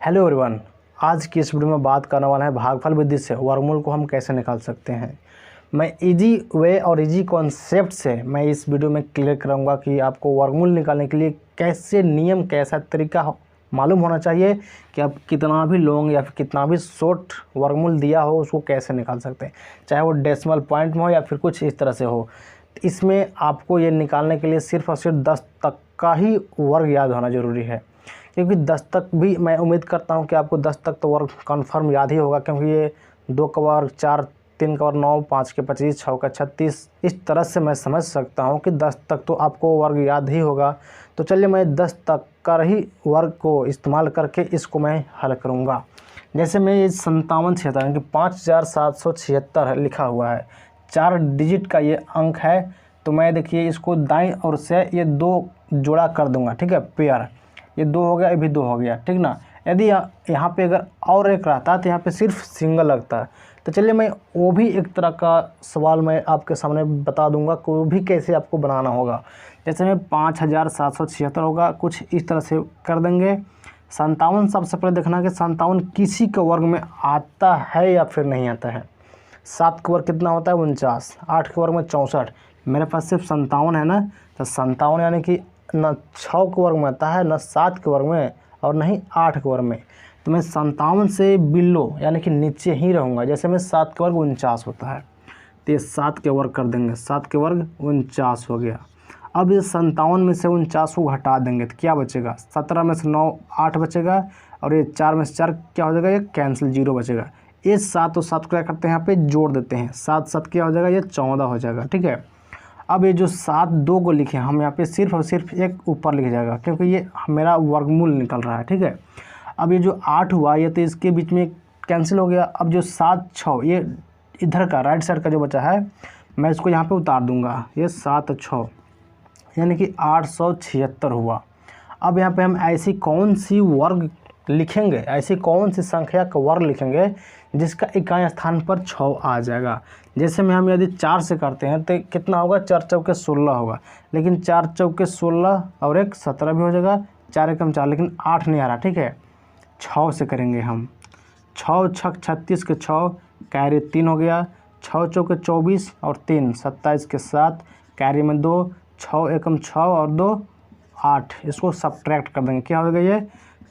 Hello everyone, आज की इस वीडियो में बात करने वाला है भागफल विधि से वर्गमूल को हम कैसे निकाल सकते हैं। मैं इजी वे और इजी कॉन्सेप्ट से मैं इस वीडियो में क्लियर करूंगा कि आपको वर्गमूल निकालने के लिए कैसे नियम, कैसा तरीका मालूम होना चाहिए कि आप कितना भी लॉन्ग या फिर कितना भी शॉर्ट वर्गमूल दिया हो उसको कैसे निकाल सकते हैं, चाहे वो डेसिमल पॉइंट में हो या फिर कुछ इस तरह से हो। इसमें आपको ये निकालने के लिए सिर्फ और सिर्फ 10 तक का ही वर्ग याद होना ज़रूरी है, क्योंकि 10 तक भी मैं उम्मीद करता हूं कि आपको 10 तक तो वर्ग कन्फर्म याद ही होगा, क्योंकि ये 2 का वर्ग 4, 3 का वर्ग 9, 5 के 25, 6 का 36, इस तरह से मैं समझ सकता हूं कि 10 तक तो आपको वर्ग याद ही होगा। तो चलिए मैं 10 तक का ही वर्ग को इस्तेमाल करके इसको मैं हल करूँगा। जैसे मैं ये 5776 यानी कि 5776 लिखा हुआ है, 4 डिजिट का ये अंक है। तो मैं देखिए इसको दाईं ओर से ये 2 जोड़ा कर दूंगा, ठीक है, पेयर। ये 2 हो गया, ये भी 2 हो गया, ठीक ना। यदि यहाँ पे अगर और एक रहता तो यहाँ पे सिर्फ सिंगल लगता है। तो चलिए मैं वो भी एक तरह का सवाल मैं आपके सामने बता दूंगा कि वो भी कैसे आपको बनाना होगा। जैसे में 5776 होगा, कुछ इस तरह से कर देंगे। 57 सबसे पहले देखना कि 57 किसी के वर्ग में आता है या फिर नहीं आता है। 7 का वर्ग कितना होता है? 49। 8 के वर्ग में 64। मेरे पास सिर्फ 57 है ना, तो 57 यानी कि न 6 के वर्ग में आता है, न 7 के वर्ग में और नहीं 8 के वर्ग में। तो मैं 57 से बिलो यानी कि नीचे ही रहूँगा। जैसे में 7 के वर्ग 49 होता है, तो ये 7 के वर्ग कर देंगे, 7 के वर्ग 49 हो गया। अब ये 57 में से 49 को हटा देंगे तो क्या बचेगा? 17 में से 9 8 बचेगा, और ये 4 में से 4 क्या हो जाएगा? ये कैंसिल, 0 बचेगा। ये 7 और 7 को क्या करते हैं, यहाँ पे जोड़ देते हैं। 7 7 क्या हो जाएगा? ये 14 हो जाएगा, ठीक है। अब ये जो 7 2 को लिखे हम यहाँ पे सिर्फ और सिर्फ एक ऊपर लिख जाएगा, क्योंकि ये मेरा वर्गमूल निकल रहा है, ठीक है। अब ये जो 8 हुआ ये तो इसके बीच में कैंसिल हो गया। अब जो 7 6 ये इधर का राइट साइड का जो बचा है मैं इसको यहाँ पे उतार दूंगा। ये 7 6 यानी कि 876 हुआ। अब यहाँ पे हम ऐसी कौन सी वर्ग लिखेंगे, ऐसी कौन सी संख्या का वर्ग लिखेंगे जिसका इकाई स्थान पर 6 आ जाएगा। जैसे में हम यदि 4 से करते हैं तो कितना होगा? 4 चौके 16 होगा, लेकिन 4 चौके 16 और एक 17 भी हो जाएगा। 4 एकम 4, लेकिन 8 नहीं आ रहा, ठीक है। 6 से करेंगे हम, 6 छक 36 के 6, कैरी 3 हो गया। 6 चौके 24 और 3 27 के 7, कैरी में 2, 6 एकम 6 और 2 8। इसको सब्ट्रैक्ट कर देंगे, क्या हो गया? ये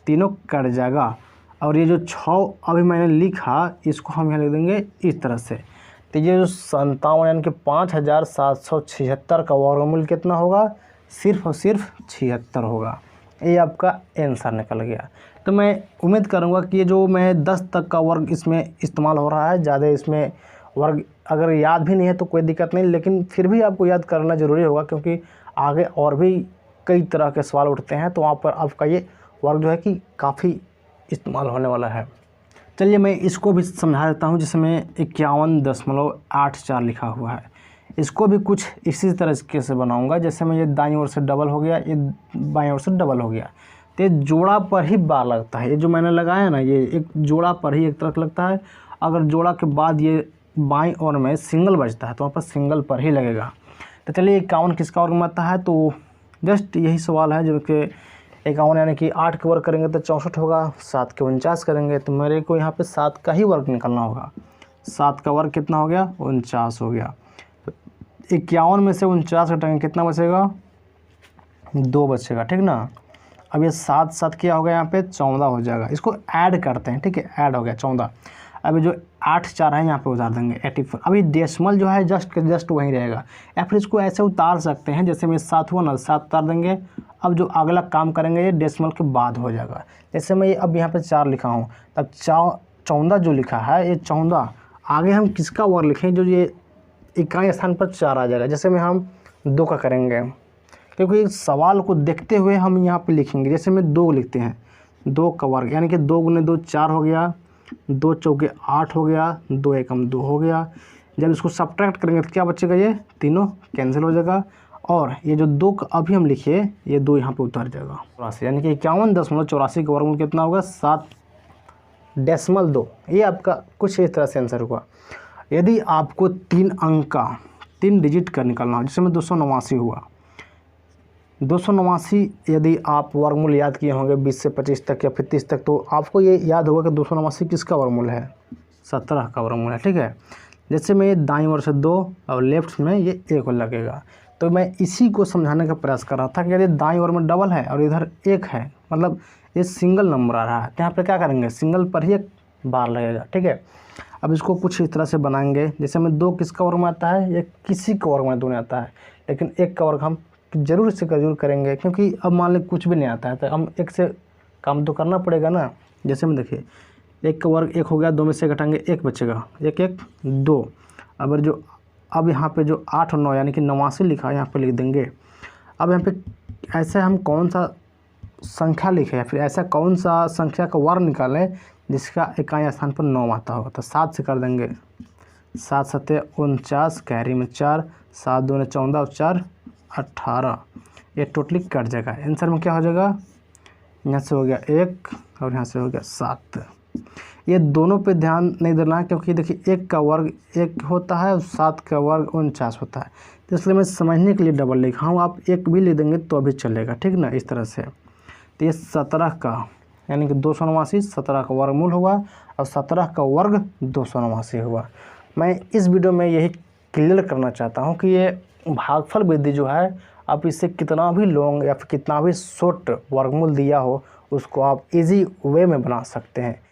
तीनों कट जाएगा। और ये जो 6 अभी मैंने लिखा इसको हम यहाँ लिख देंगे इस तरह से। तो ये जो 57 यानी कि 5776 का वर्गमूल कितना होगा? सिर्फ और सिर्फ 76 होगा। ये आपका आंसर निकल गया। तो मैं उम्मीद करूँगा कि ये जो मैं 10 तक का वर्ग इसमें इस्तेमाल हो रहा है, ज़्यादा इसमें वर्ग अगर याद भी नहीं है तो कोई दिक्कत नहीं, लेकिन फिर भी आपको याद करना ज़रूरी होगा, क्योंकि आगे और भी कई तरह के सवाल उठते हैं तो वहाँ पर आपका ये वर्ग जो है कि काफ़ी इस्तेमाल होने वाला है। चलिए मैं इसको भी समझा देता हूँ, जिसमें 51.84 लिखा हुआ है। इसको भी कुछ इसी तरह से बनाऊँगा। जैसे मैं ये दाईं ओर से डबल हो गया, ये बाईं ओर से डबल हो गया, तो ये जोड़ा पर ही बार लगता है। ये जो मैंने लगाया ना, ये एक जोड़ा पर ही एक तरफ लगता है। अगर जोड़ा के बाद ये बाईं ओर में सिंगल बचता है तो वहाँ पर सिंगल पर ही लगेगा। तो चलिए 51 किसका वर्ग में आता है? तो जस्ट यही सवाल है, जो कि 51 यानी कि 8 के वर्ग करेंगे तो 64 होगा, 7 के 49 करेंगे तो मेरे को यहाँ पे 7 का ही वर्ग निकालना होगा। 7 का वर्ग कितना हो गया? 49 हो गया। तो 51 में से 49 घटाएंगे, कितना बचेगा? 2 बचेगा, ठीक ना। अब ये 7 7 क्या हो गया? यहाँ पे 14 हो जाएगा। इसको ऐड करते हैं, ठीक है, ऐड हो गया 14। अभी जो 8 4 है यहाँ पे उतार देंगे 84। अभी डेसिमल जो है जस्ट वहीं रहेगा, या फिर इसको ऐसे उतार सकते हैं। जैसे में 7 हुआ ना, 7 उतार देंगे। अब जो अगला काम करेंगे ये डेसिमल के बाद हो जाएगा। जैसे मैं अब यहाँ पे 4 लिखा हूँ, तब 14 जो लिखा है ये 14 आगे हम किसका वर्ग लिखें जो ये इकाई स्थान पर 4 आ जाएगा। जैसे में हम 2 का करेंगे, क्योंकि इस सवाल को देखते हुए हम यहाँ पे लिखेंगे। जैसे में 2 लिखते हैं, 2 का वर्ग यानी कि 2 गुने 2 4 हो गया, 2 चौके 8 हो गया, 2 एकम 2 हो गया। जब इसको सब्ट्रैक्ट करेंगे तो क्या बचेगा? ये तीनों कैंसिल हो जाएगा। और ये जो 2 का अभी हम लिखे, ये 2 यहाँ पे उतर जाएगा। 84 यानी कि 51.84 का वर्गमूल कितना होगा? 7.2। ये आपका कुछ इस तरह से आंसर होगा। यदि आपको 3 अंक का 3 डिजिट का निकालना हो, जिसमें 289 हुआ, 289 यदि आप वर्गमूल याद किए होंगे 20 से 25 तक या फिर 30 तक, तो आपको ये याद होगा कि 289 किसका वर्गमूल है, 17 का वर्गमूल है। ठीक है, जैसे मैं ये दाईं ओर से 2 और लेफ्ट में ये 1 लगेगा, तो मैं इसी को समझाने का प्रयास कर रहा था कि यदि दाईं ओर में डबल है और इधर 1 है, मतलब ये सिंगल नंबर आ रहा है, तो यहाँ पर क्या करेंगे, सिंगल पर ही एक बार लगेगा। ठीक है, अब इसको कुछ इस तरह से बनाएंगे, जैसे में 2 किसका वर्ग में आता है, ये किसी का वर्ग में 2 नहीं आता है, लेकिन 1 का वर्ग हम जरूर से जरूर करेंगे, क्योंकि अब मान लें कुछ भी नहीं आता है तो हम 1 से काम तो करना पड़ेगा ना। जैसे में देखिए 1 का वर्ग 1 हो गया, 2 में से घटाएंगे 1 बचेगा, 1 1 2। अब यहाँ पे जो 8 और 9 यानी कि 89 लिखा है, यहाँ पे लिख देंगे। अब यहाँ पे ऐसे हम कौन सा संख्या लिखें या फिर ऐसा कौन सा संख्या का वर्ग निकालें जिसका इकाई स्थान पर 9 आता होगा, तो 7 से कर देंगे। 7 7 49, कैरी में 4, 7 2 14 और 4 18, ये टोटली कट जाएगा। आंसर में क्या हो जाएगा, यहाँ से हो गया 1 और यहाँ से हो गया 7। ये दोनों पे ध्यान नहीं देना है, क्योंकि देखिए 1 का वर्ग 1 होता है और 7 का वर्ग 49 होता है, तो इसलिए मैं समझने के लिए डबल लिखा हूँ। आप 1 भी लिख देंगे तो अभी चलेगा, ठीक ना, इस तरह से। तो ये 17 का यानी कि 289 17 का वर्गमूल हुआ और 17 का वर्ग 289 हुआ। मैं इस वीडियो में यही क्लियर करना चाहता हूँ कि ये भागफल विधि जो है, आप इससे कितना भी लॉन्ग या फिर कितना भी शॉर्ट वर्गमूल दिया हो, उसको आप इजी वे में बना सकते हैं।